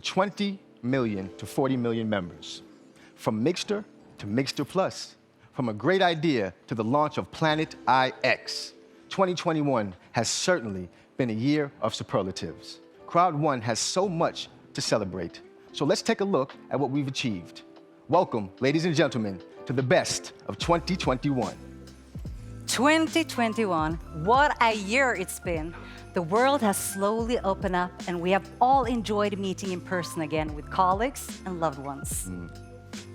20 million to 40 million members. From Mixter to Mixter Plus. From a great idea to the launch of Planet IX. 2021 has certainly been a year of superlatives. Crowd1 has so much to celebrate. So let's take a look at what we've achieved. Welcome, ladies and gentlemen, to the best of 2021. 2021, what a year it's been. The world has slowly opened up and we have all enjoyed meeting in person again with colleagues and loved ones.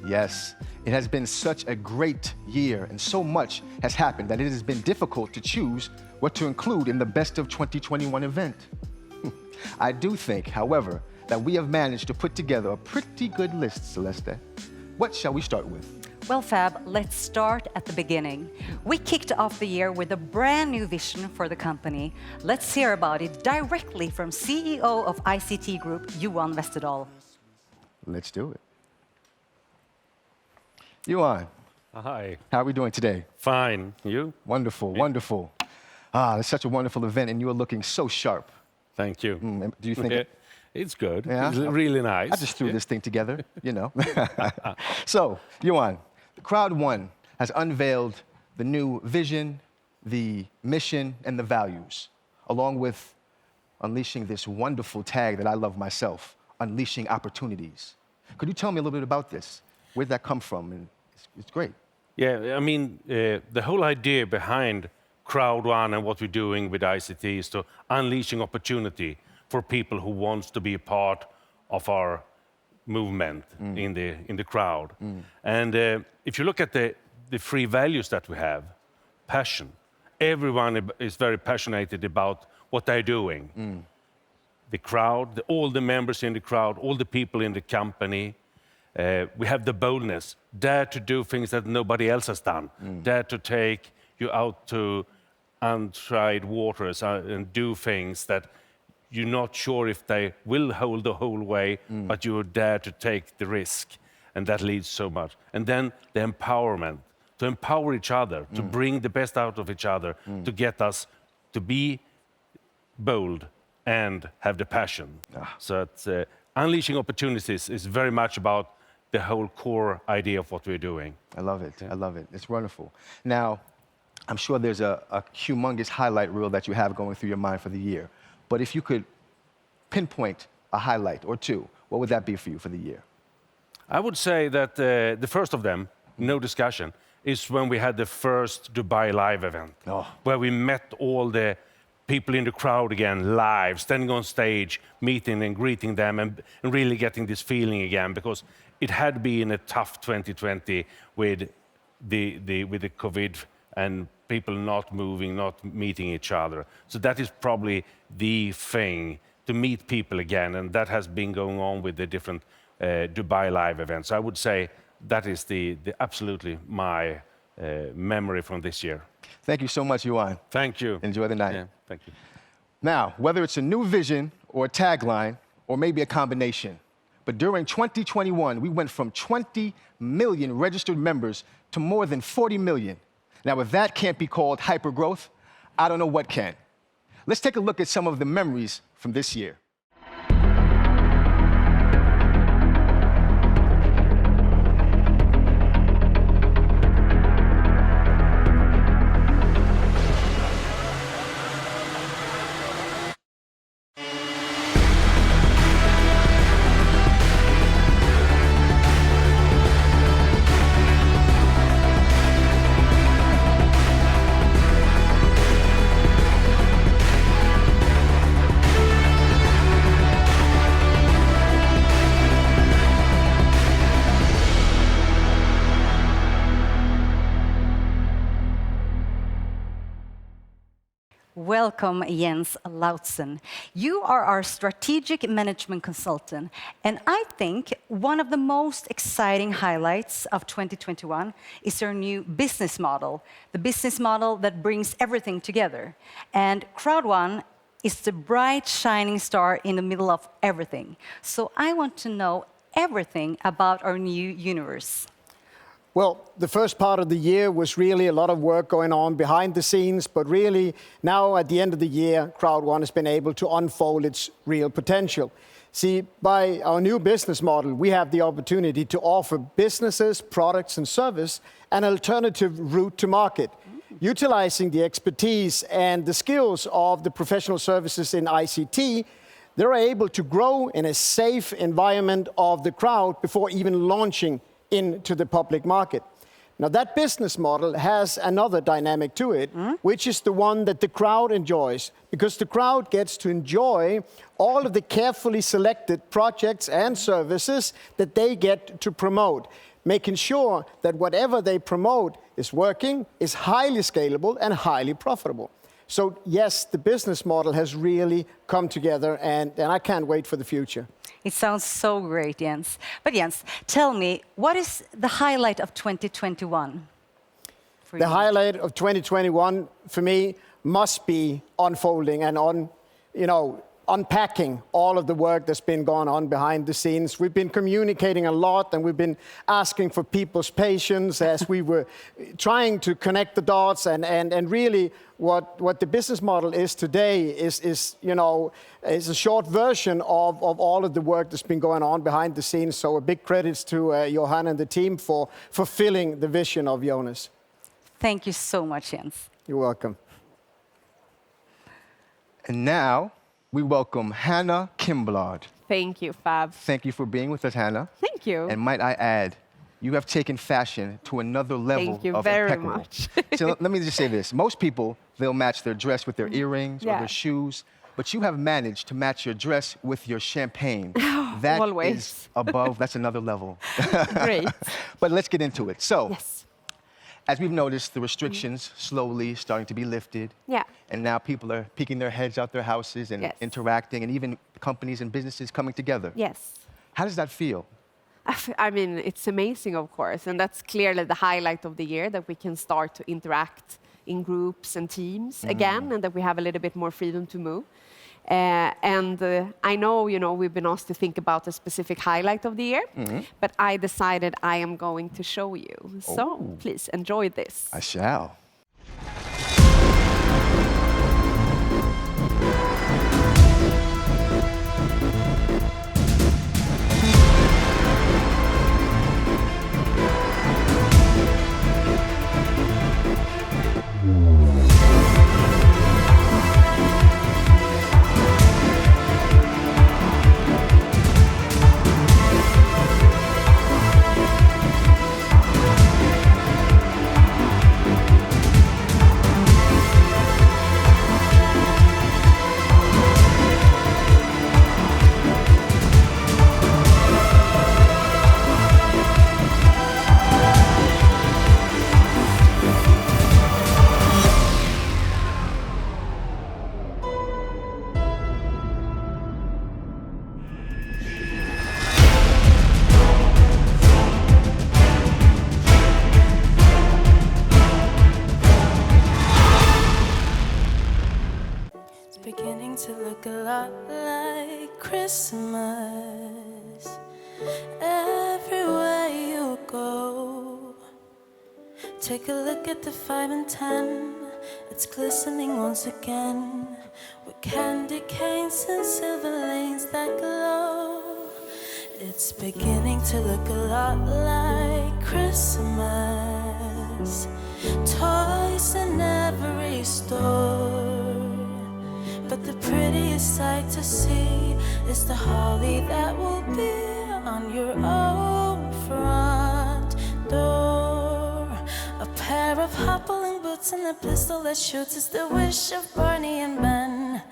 Yes, it has been such a great year and so much has happened that it has been difficult to choose what to include in the best of 2021 event. I do think, however, that we have managed to put together a pretty good list, Celeste. What shall we start with? Well, Fab, let's start at the beginning. We kicked off the year with a brand new vision for the company. Let's hear about it directly from CEO of ICT Group, Johan Westerdal. Let's do it. Johan. Hi. How are we doing today? Fine. You? Wonderful, wonderful. It's such a wonderful event and you are looking so sharp. Thank you. Do you think it's good? Yeah? It's really nice. I just threw this thing together, you know. So, Johan, Crowd1 has unveiled the new vision, the mission, and the values, along with unleashing this wonderful tag that I love myself, unleashing opportunities. Could you tell me a little bit about this? Where'd that come from? And it's great. Yeah, I mean, the whole idea behind Crowd1 and what we're doing with ICT is to unleashing opportunity for people who wants to be a part of our movement in the crowd. And if you look at the three values that we have, passion. Everyone is very passionate about what they're doing. The crowd, all the members in the crowd, all the people in the company. We have the boldness, dare to do things that nobody else has done, dare to take you out to untried waters and do things that you're not sure if they will hold the whole way, but you dare to take the risk, and that leads so much. And then the empowerment, to empower each other, to bring the best out of each other, to get us to be bold and have the passion. So it's, unleashing opportunities is very much about the whole core idea of what we're doing. I love it. I love it. It's wonderful. Now, I'm sure there's a humongous highlight reel that you have going through your mind for the year. But if you could pinpoint a highlight or two, what would that be for you for the year? I would say that the first of them, no discussion, is when we had the first Dubai Live event, where we met all the people in the crowd again, live, standing on stage, meeting and greeting them, and really getting this feeling again, because it had been a tough 2020 with the COVID and people not moving, not meeting each other. So that is probably the thing, to meet people again, and that has been going on with the different Dubai Live events. I would say that is the absolutely my memory from this year. Thank you so much, Johan. Thank you. Enjoy the night. Yeah, thank you. Now, whether it's a new vision or a tagline, or maybe a combination, but during 2021, we went from 20 million registered members to more than 40 million. Now, if that can't be called hypergrowth, I don't know what can. Let's take a look at some of the memories from this year. Welcome, Jens Lautzen. You are our strategic management consultant, and I think one of the most exciting highlights of 2021 is our new business model, the business model that brings everything together. And Crowd1 is the bright, shining star in the middle of everything. So I want to know everything about our new universe. Well, the first part of the year was really a lot of work going on behind the scenes, but really now at the end of the year, Crowd1 has been able to unfold its real potential. See, by our new business model, we have the opportunity to offer businesses, products, and service an alternative route to market, utilizing the expertise and the skills of the professional services in ICT. They're able to grow in a safe environment of the crowd before even launching into the public market. Now, that business model has another dynamic to it, which is the one that the crowd enjoys, because the crowd gets to enjoy all of the carefully selected projects and services that they get to promote, making sure that whatever they promote is working, is highly scalable, and highly profitable. So yes, the business model has really come together, and I can't wait for the future. It sounds so great, Jens. But Jens, tell me, what is the highlight of 2021 for The you? highlight of 2021 for me must be unfolding and unpacking all of the work that's been going on behind the scenes. We've been communicating a lot, and we've been asking for people's patience as we were trying to connect the dots, and really what the business model is today is a short version of all of the work that's been going on behind the scenes. So a big credits to Johan and the team for fulfilling the vision of Jonas. Thank you so much, Jens. You're welcome. And now we welcome Hannah Kimblad. Thank you, Fab. Thank you for being with us, Hannah. Thank you. And might I add, you have taken fashion to another level Thank you of very impeccable. much. So let me just say this. Most people, they'll match their dress with their earrings or Yeah. their shoes, but you have managed to match your dress with your champagne. That Always. is above, that's another level. Great. But let's get into it. So, Yes. as we've noticed, the restrictions slowly starting to be lifted. Yeah. And now people are peeking their heads out their houses and Yes. interacting, and even companies and businesses coming together. Yes. How does that feel? I mean, it's amazing, of course, and that's clearly the highlight of the year, that we can start to interact in groups and teams again, and that we have a little bit more freedom to move. I know, we've been asked to think about a specific highlight of the year, but I decided I am going to show you. So please enjoy this. I shall. Beginning to look a lot like Christmas. Everywhere you go, take a look at the 5 and 10. It's glistening once again with candy canes and silver lanes that glow. It's beginning to look a lot like Christmas. Toys in every store. But the prettiest sight to see is the holly that will be on your own front door. A pair of hoppling boots and a pistol that shoots is the wish of Barney and Ben.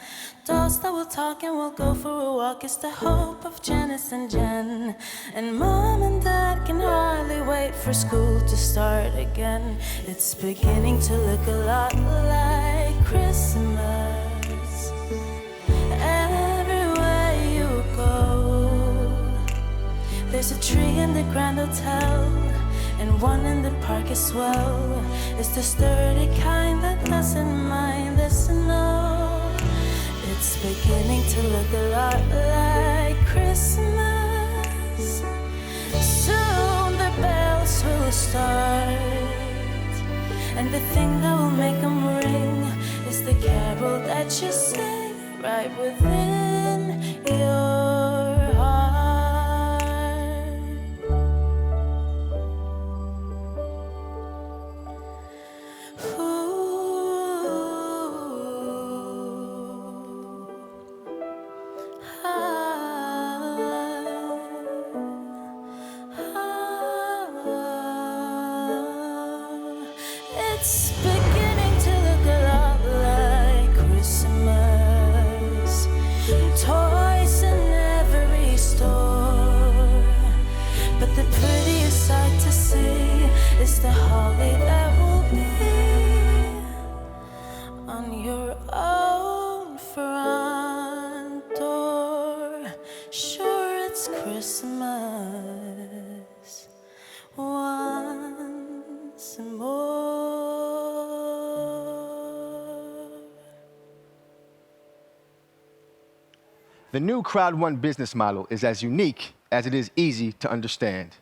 Dolls that will talk and will go for a walk is the hope of Janice and Jen. And Mom and Dad can hardly wait for school to start again. It's beginning to look a lot like Christmas. Everywhere you go, there's a tree in the Grand Hotel and one in the park as well. It's the sturdy kind that doesn't mind the snow. It's beginning to look a lot like Christmas. Soon the bells will start, and the thing that will make them ring is the carol that you sing right within your It's beginning to look a lot like Christmas. Toys in every store, but the prettiest sight to see is the holly that will be on your own front door. Sure, it's Christmas once more. The new Crowd1 business model is as unique as it is easy to understand.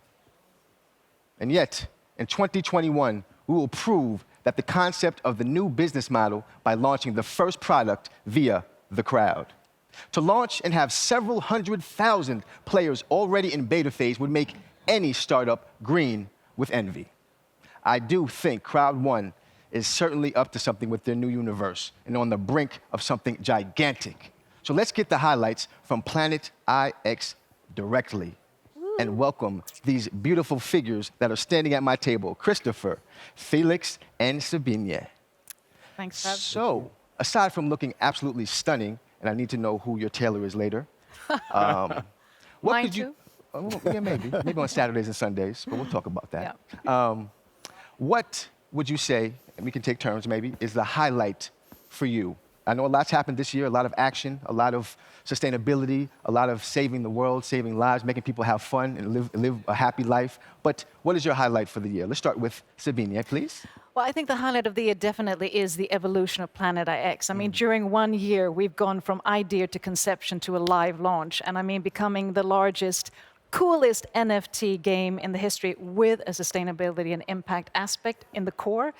And yet, in 2021, we will prove that the concept of the new business model by launching the first product via the crowd. To launch and have several 100,000 players already in beta phase would make any startup green with envy. I do think Crowd1 is certainly up to something with their new universe and on the brink of something gigantic. So let's get the highlights from Planet IX directly and welcome these beautiful figures that are standing at my table, Christopher, Felix, and Sabine. Thanks, Fab. So, aside from looking absolutely stunning, and I need to know who your tailor is later, what Mine could you... too? Yeah, maybe on Saturdays and Sundays, but we'll talk about that. Yeah. What would you say, and we can take turns maybe, is the highlight for you? I know a lot's happened this year, a lot of action, a lot of sustainability, a lot of saving the world, saving lives, making people have fun and live a happy life. But what is your highlight for the year? Let's start with Sabine, please. Well, I think the highlight of the year definitely is the evolution of Planet IX. I mean, during 1 year, we've gone from idea to conception to a live launch. And I mean, becoming the largest, coolest NFT game in the history with a sustainability and impact aspect in the core.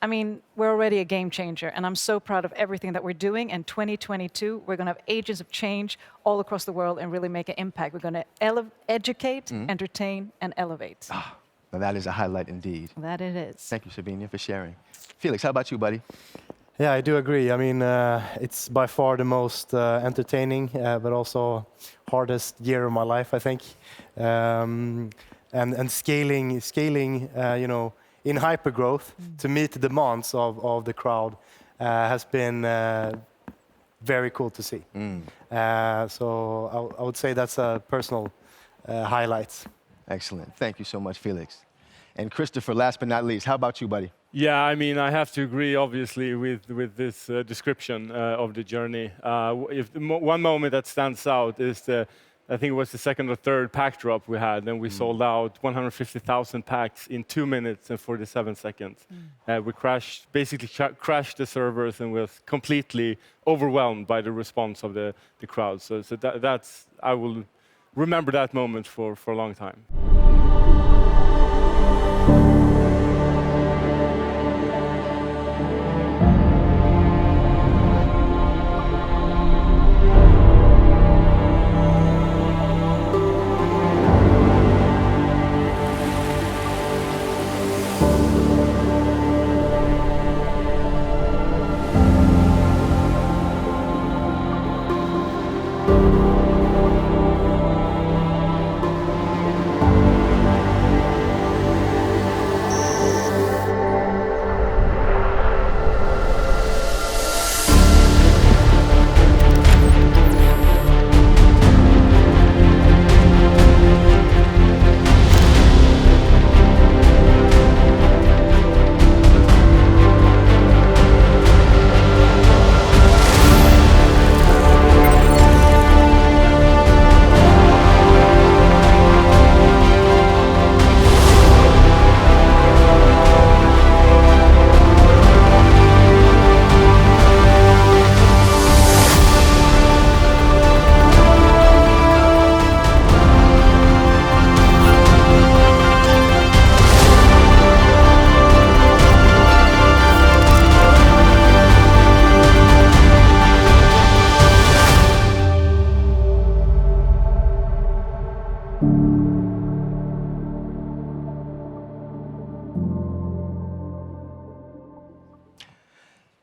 I mean, we're already a game changer, and I'm so proud of everything that we're doing. In 2022, we're going to have agents of change all across the world and really make an impact. We're going to educate, entertain, and elevate. Now that is a highlight indeed. That it is. Thank you, Sabine, for sharing. Felix, how about you, buddy? Yeah, I do agree. I mean, it's by far the most entertaining, but also hardest year of my life, I think. And scaling, you know, in hypergrowth to meet the demands of the crowd has been very cool to see. So I would say that's a personal highlight. Excellent. Thank you so much, Felix. And Christopher, last but not least, how about you, buddy? Yeah, I mean, I have to agree, obviously, with this description of the journey. One moment that stands out is I think it was the second or third pack drop we had, and we sold out 150,000 packs in 2 minutes and 47 seconds. We basically crashed the servers and was completely overwhelmed by the response of the crowd. So I will remember that moment for a long time.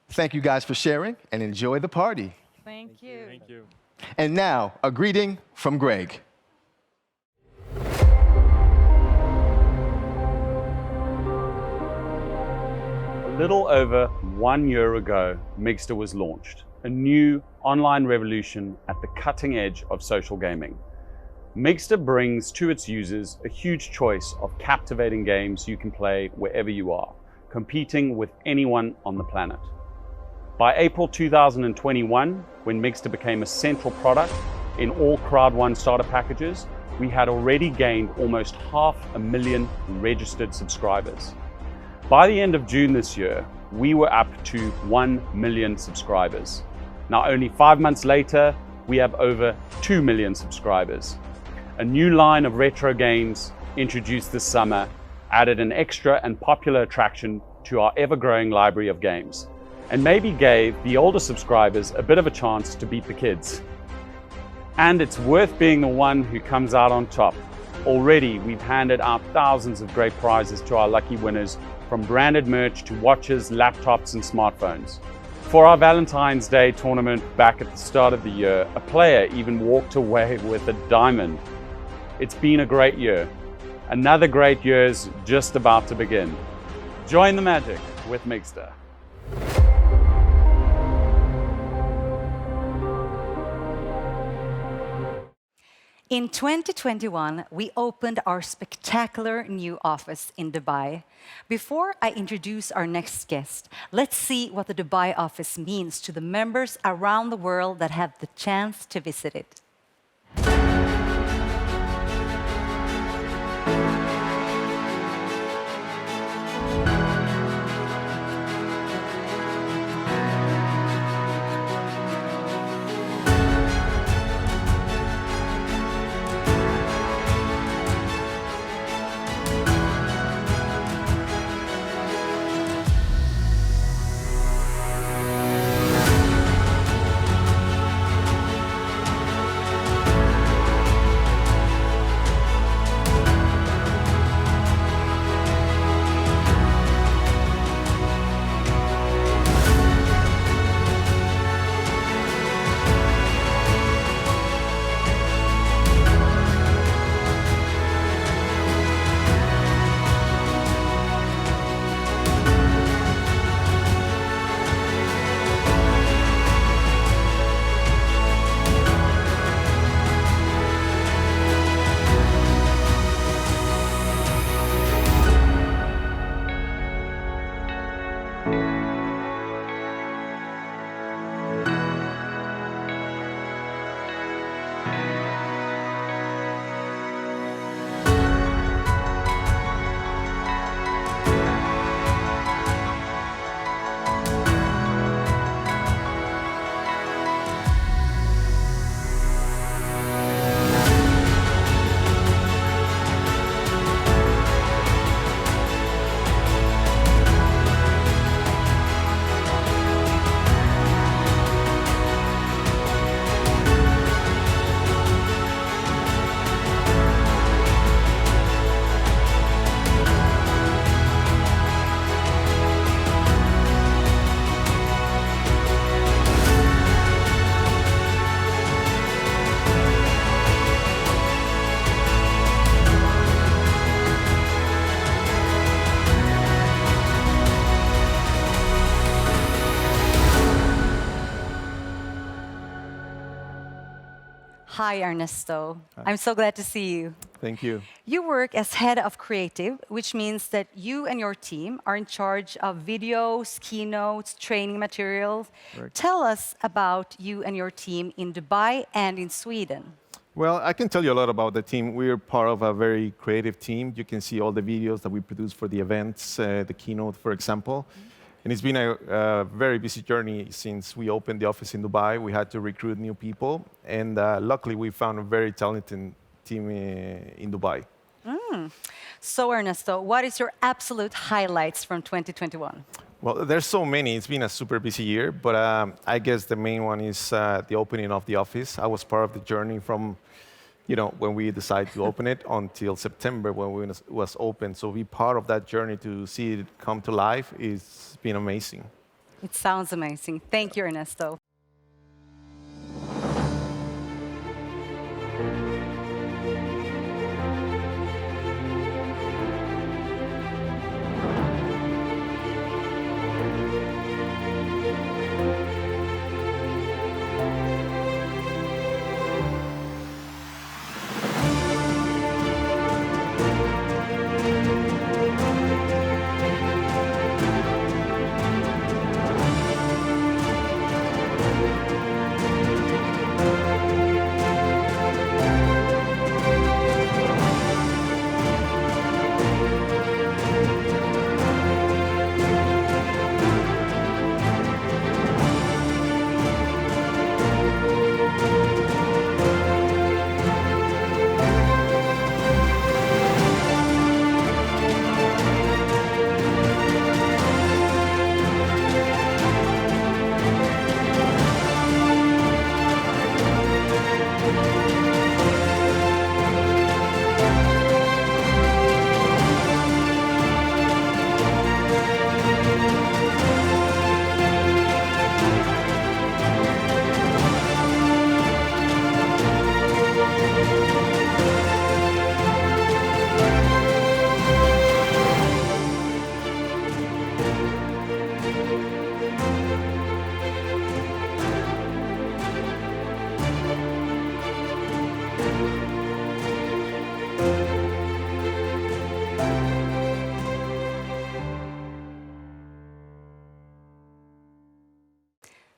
Thank you guys for sharing and enjoy the party. Thank you. Thank you. And now, a greeting from Greg. little over 1 year ago, Migster was launched, a new online revolution at the cutting edge of social gaming. Migster brings to its users a huge choice of captivating games you can play wherever you are, competing with anyone on the planet. By April 2021, when Migster became a central product in all Crowd1 starter packages, we had already gained almost 500,000 registered subscribers. By the end of June this year, we were up to 1 million subscribers. Now, only 5 months later, we have over 2 million subscribers. A new line of retro games introduced this summer added an extra and popular attraction to our ever-growing library of games, and maybe gave the older subscribers a bit of a chance to beat the kids. And it's worth being the one who comes out on top. Already, we've handed out thousands of great prizes to our lucky winners, from branded merch to watches, laptops, and smartphones. For our Valentine's Day tournament back at the start of the year, a player even walked away with a diamond. It's been a great year. Another great year's just about to begin. Join the magic with Migster. In 2021, we opened our spectacular new office in Dubai. Before I introduce our next guest, let's see what the Dubai office means to the members around the world that have the chance to visit it. Hi, Ernesto. I'm so glad to see you. Thank you. You work as head of creative, which means that you and your team are in charge of videos, keynotes, training materials. Correct. Tell us about you and your team in Dubai and in Sweden. Well, I can tell you a lot about the team. We're part of a very creative team. You can see all the videos that we produce for the events, the keynote, for example. And it's been a very busy journey since we opened the office in Dubai. We had to recruit new people. And luckily, we found a very talented team in Dubai. So, Ernesto, what is your absolute highlights from 2021? Well, there's so many. It's been a super busy year, but I guess the main one is the opening of the office. I was part of the journey from, when we decided to open it until September when it was open. So be part of that journey to see it come to life is been amazing. It sounds amazing. Thank you, Ernesto.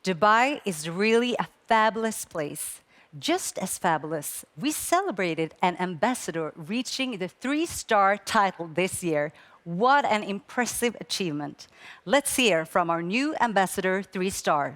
Dubai is really a fabulous place. Just as fabulous, we celebrated an ambassador reaching the 3-star title this year. What an impressive achievement. Let's hear from our new ambassador 3-star.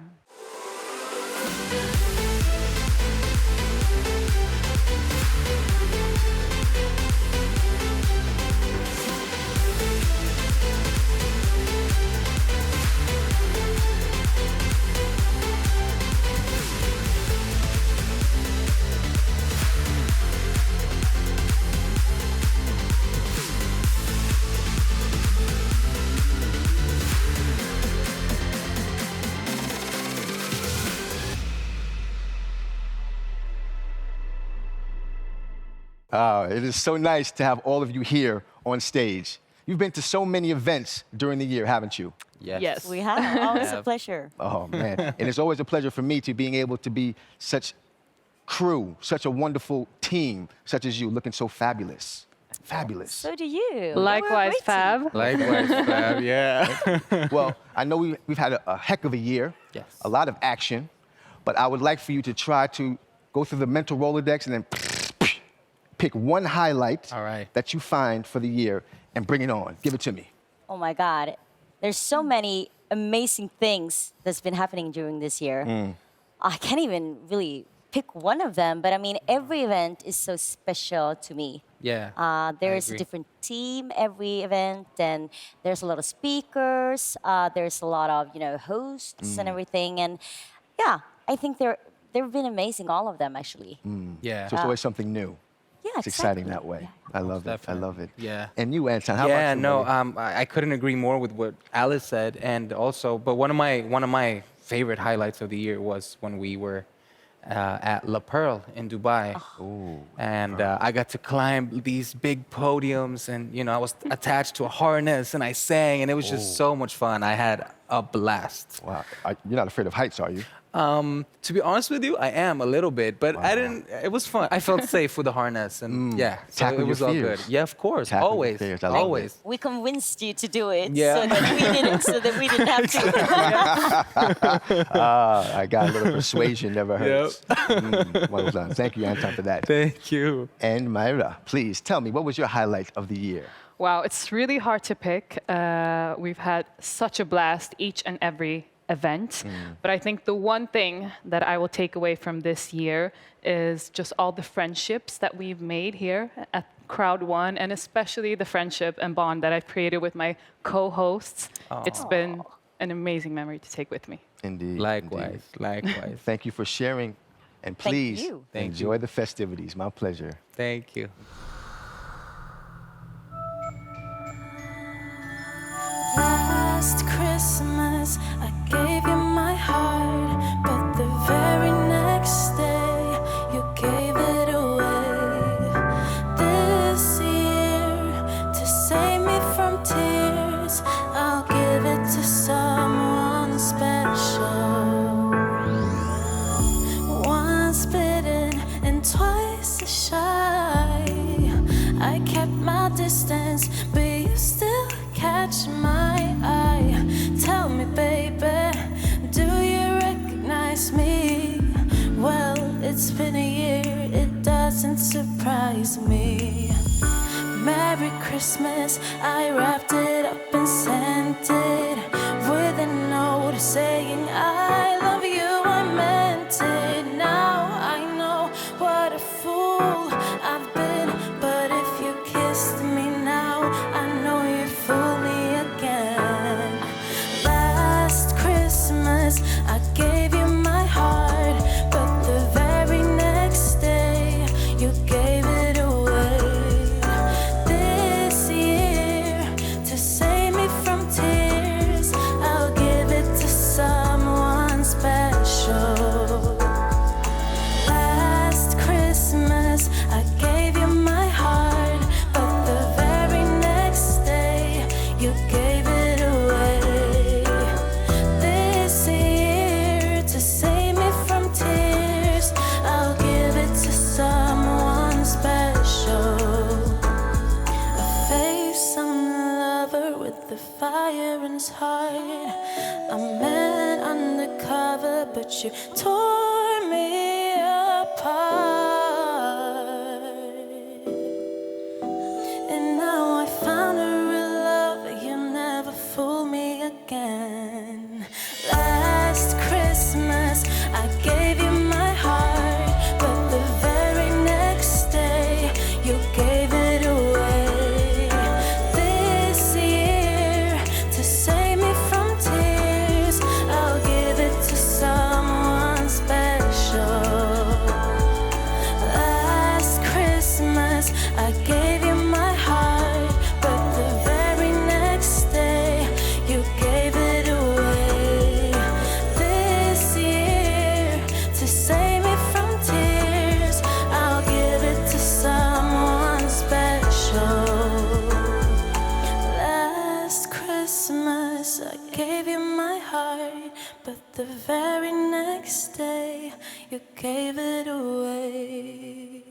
It is so nice to have all of you here on stage. You've been to so many events during the year, haven't you? Yes. We have. Always a pleasure. Oh, man. And it's always a pleasure for me to being able to be such crew, such a wonderful team, such as you, looking so fabulous. Fabulous. So do you. Likewise, Fab. Likewise, Fab, yeah. Well, I know we've had a heck of a year. Yes. A lot of action. But I would like for you to try to go through the mental Rolodex and then pick one highlight that you find for the year and bring it on. Give it to me. Oh my God. There's so many amazing things that's been happening during this year. I can't even really pick one of them, but I mean, every event is so special to me. Yeah. There's a different team every event, and there's a lot of speakers. There's a lot of hosts and everything, and yeah, I think they've been amazing, all of them actually. Yeah. So it's always something new. Yeah, It's exciting that way. I love it. I love it. Yeah. And you, Anton, how about you? no, buddy? I couldn't agree more with what Alice said, and also, but one of my favorite highlights of the year was when we were at La Pearl in Dubai, and I got to climb these big podiums, and I was attached to a harness, and I sang, and it was just so much fun. I had a blast. Wow. You're not afraid of heights, are you? To be honest with you, I am a little bit, but I didn't. It was fun. I felt safe with the harness, and yeah, so Tackle it was your all fears. good. Yeah, of course, Tackle your always, fears. I love always. We convinced you to do it Yeah. so that we didn't have to. I got a little persuasion, never hurts. Well done. Thank you, Anton, for that. Thank you. And Myra, please tell me, what was your highlight of the year? Wow, it's really hard to pick. We've had such a blast each and every event. But I think the one thing that I will take away from this year is just all the friendships that we've made here at Crowd1, and especially the friendship and bond that I've created with my co-hosts. It's been an amazing memory to take with me. Indeed. Likewise, likewise. Thank you for sharing. And Thank please you. enjoy the festivities. My pleasure. Thank you. Last Christmas, I gave you my heart, but the very next day, you gave it away. This year, to save me from tears, I'll give it to someone special. Once bitten and twice as shy, I kept my distance, but you still catch my eye. Tell me, baby, do you recognize me? Well, it's been a year, it doesn't surprise me. Merry Christmas, I wrapped it up and sent it with a note saying I love you, I meant it. Now I know what a fool I've been, but if you kissed me now, I know you fooled me again. Last Christmas, I gave you my heart, but the very next day, you gave it away. This year, to save me fire in his heart. A man undercover, but you tore me apart. And now I found a real love, you'll never fool me again. Last Christmas I gave you my heart, but the very next day you gave it away. This year, to save me from tears, I'll give it to someone special. Last Christmas I gave you my heart, but the very next day you gave it away. This year, to save me from tears, I'll give it to someone special. Last Christmas I gave you my heart, but the very next day you gave it away.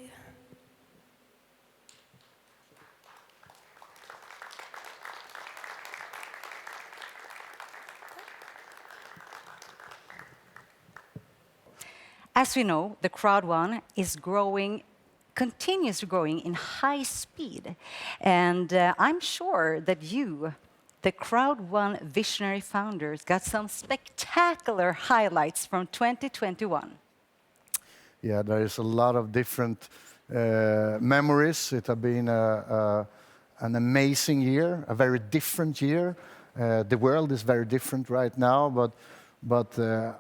As we know, the Crowd1 is growing, continues growing in high speed. And I'm sure that you, the Crowd1 visionary founders, got some spectacular highlights from 2021. Yeah, there is a lot of different memories. It has been an amazing year, a very different year. The world is very different right now, but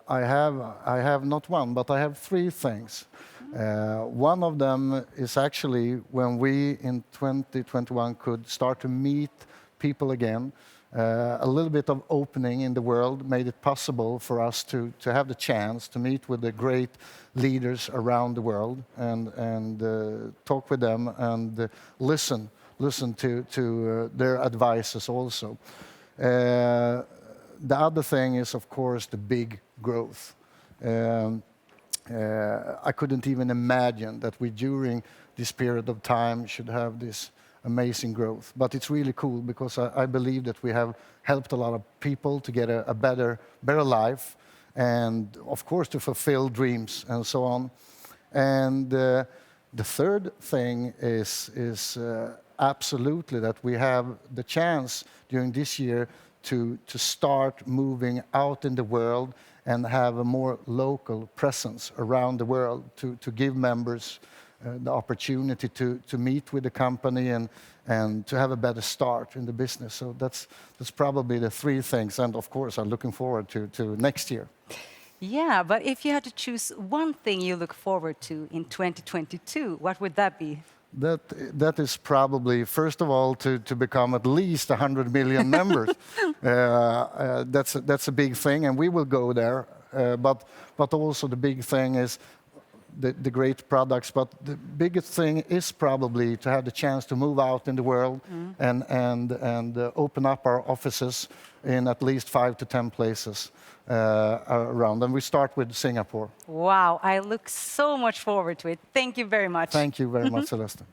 I have not one, but I have three things. One of them is actually when we in 2021 could start to meet people again. A little bit of opening in the world made it possible for us to have the chance to meet with the great leaders around the world and talk with them and listen to their advices also. The other thing is, of course, the big growth. I couldn't even imagine that we, during this period of time, should have this amazing growth. But it's really cool because I believe that we have helped a lot of people to get a better life and, of course, to fulfill dreams and so on. And the third thing is absolutely that we have the chance during this year to start moving out in the world and have a more local presence around the world to give members the opportunity to meet with the company and to have a better start in the business. So that's probably the three things. And of course, I'm looking forward to next year. Yeah, but if you had to choose one thing you look forward to in 2022, what would that be? That is probably, first of all, to become at least 100 million members. That's a big thing, and we will go there. But also the big thing is the great products. But the biggest thing is probably to have the chance to move out in the world and open up our offices in at least 5 to 10 places around. And we start with Singapore. Wow, I look so much forward to it. Thank you very much. Thank you very much, Celeste.